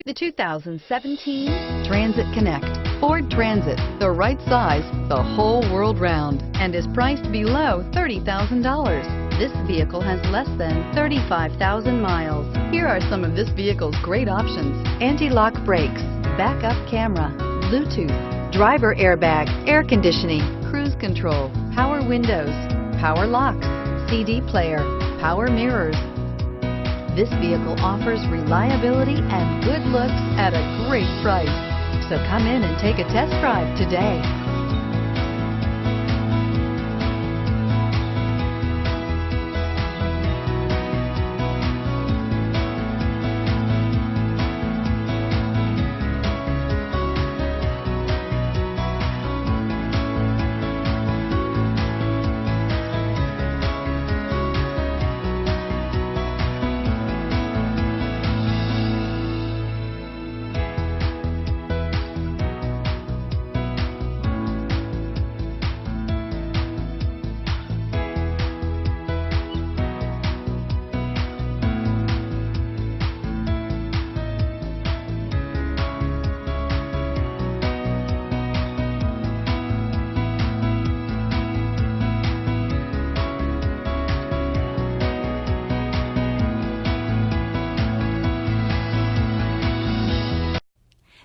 The 2017 Transit Connect. Ford Transit, the right size the whole world round, and is priced below $30,000. This vehicle has less than 35,000 miles. Here are some of this vehicle's great options: anti-lock brakes, backup camera, Bluetooth, driver airbag, air conditioning, cruise control, power windows, power locks, CD player, power mirrors. This vehicle offers reliability and good looks at a great price. So come in and take a test drive today.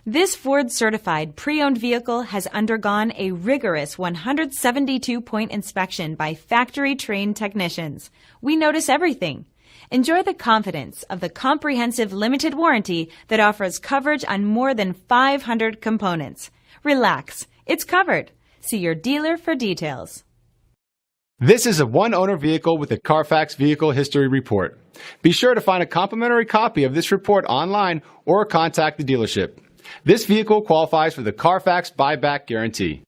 This Ford-certified pre-owned vehicle has undergone a rigorous 172-point inspection by factory-trained technicians. We notice everything. Enjoy the confidence of the comprehensive limited warranty that offers coverage on more than 500 components. Relax, it's covered. See your dealer for details. This is a one-owner vehicle with a Carfax Vehicle History Report. Be sure to find a complimentary copy of this report online or contact the dealership. This vehicle qualifies for the Carfax Buyback Guarantee.